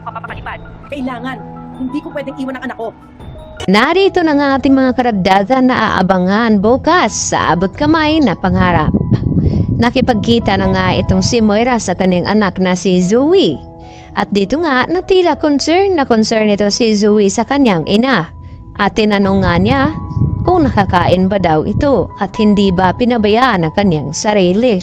mapapalipad. Kailangan. Hindi ko pwedeng iwan ang anak ko. Narito na nga ating mga karagdagan na aabangan bukas sa abot kamay na pangarap. Nakipagkita na nga itong si Moira sa kanyang anak na si Zoe. At dito nga natila concern ito si Zoe sa kanyang ina. At tinanong nga niya kung nakakain ba daw ito at hindi ba pinabayaan ang kanyang sarili.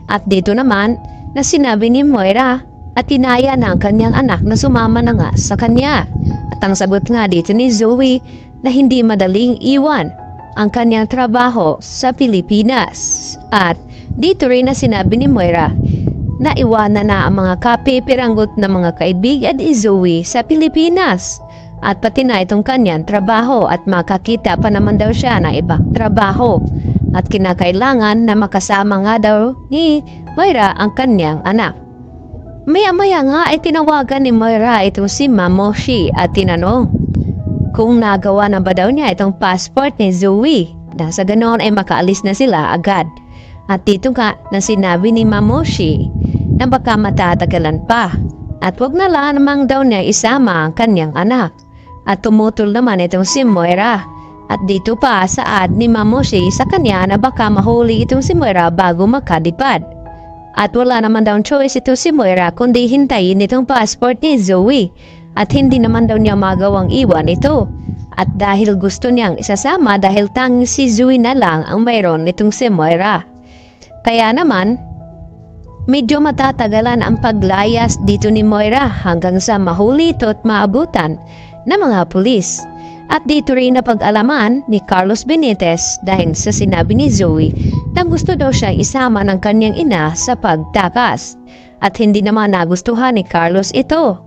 At dito naman na sinabi ni Moira at tinaya na ang kanyang anak na sumama na nga sa kanya. At ang sagot nga dito ni Zoe na hindi madaling iwan ang kanyang trabaho sa Pilipinas. At dito rin na sinabi ni Moira na iwanan na ang mga kapipiranggot na mga kaibigan ni Zoe sa Pilipinas. At pati na itong kanyang trabaho at makakita pa naman daw siya ng ibang trabaho. At kinakailangan na makasama nga daw ni Moira ang kanyang anak. Maya-maya nga ay tinawagan ni Moira itong si Mamoshi at tinanong kung nagawa na ba daw niya itong passport ni Zoe. Nang sa ganoon ay makaalis na sila agad. At dito nga na sinabi ni Mamoshi na baka matatagalan pa. At wag na lang namang daw niya isama ang kanyang anak. At tumutol naman itong si Moira. At dito pa saad ni Mamoshi sa kanya na baka mahuli itong si Moira bago makadipad. At wala naman daw choice ito si Moira kundi hintayin itong passport ni Zoe. At hindi naman daw niya magawang iwan ito. At dahil gusto niyang isasama dahil tanging si Zoe na lang ang mayroon nitong si Moira. Kaya naman, medyo matatagalan ang paglayas dito ni Moira hanggang sa mahuli ito at maabutan ng mga pulis. At dito rin na pag-alaman ni Carlos Benitez dahil sa sinabi ni Zoe na gusto daw siya isama ng kanyang ina sa pagtakas. At hindi naman nagustuhan ni Carlos ito.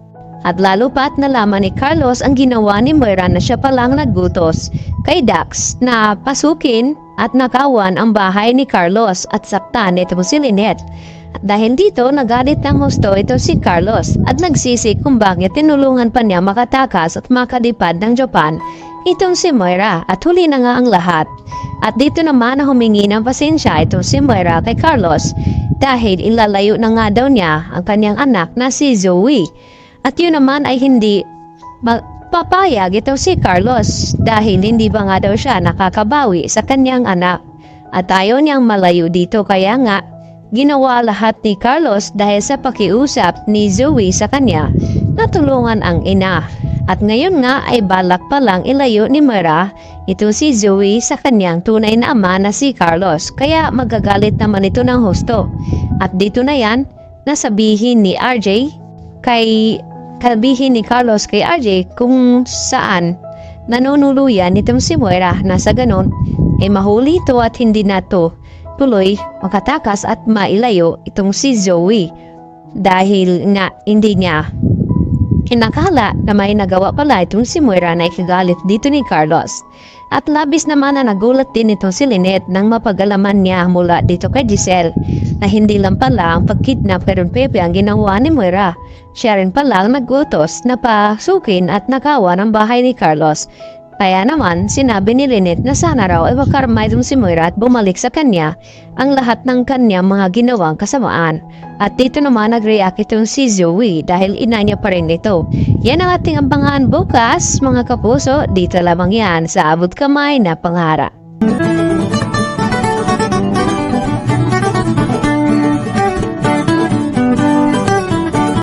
At lalo pa't nalaman ni Carlos ang ginawa ni Moira na siya palang naggutos kay Dax na pasukin at nakawan ang bahay ni Carlos at saktan ito si Lynette. At dahil dito nagalit ng husto ito si Carlos at nagsisi kung bakit tinulungan pa niya makatakas at makadipad ng Japan itong si Moira at huli na nga ang lahat. At dito naman na humingi ng pasensya itong si Moira kay Carlos dahil ilalayo na nga daw niya ang kanyang anak na si Zoe. At yun naman ay hindi papayag ito si Carlos dahil hindi ba nga daw siya nakakabawi sa kanyang anak. At ayaw niyang malayo dito kaya nga ginawa lahat ni Carlos dahil sa pakiusap ni Zoe sa kanya na tulungan ang ina. At ngayon nga ay balak pa lang ilayo ni Moira ito si Zoe sa kanyang tunay na ama na si Carlos. Kaya magagalit naman ito ng husto. At dito na yan nasabihin ni RJ ni Carlos kay RJ kung saan nanunuluyan itong si Moira na sa ganon ay mahuli ito at hindi na to tuloy makatakas at mailayo itong si Zoe dahil nga hindi niya kinakala na may nagawa pala itong si Moira na ikagalit dito ni Carlos. At labis naman na nagulat din itong si Lynette nang mapagalaman niya mula dito kay Giselle na hindi lang pala ang pagkidnap kay Don Pepe ang ginawa ni Moira. Siya rin pala ang nagutos na pasukin at nakawan ang bahay ni Carlos. Kaya naman, sinabi ni Lynette na sana raw ay makarma itong si Moira at bumalik sa kanya ang lahat ng kanyang mga ginawang kasamaan. At dito naman nag-react itong si Zoe dahil ina niya pa rin ito. Yan ang ating abangan bukas mga kapuso. Dito lamang yan sa abot kamay na pangarap.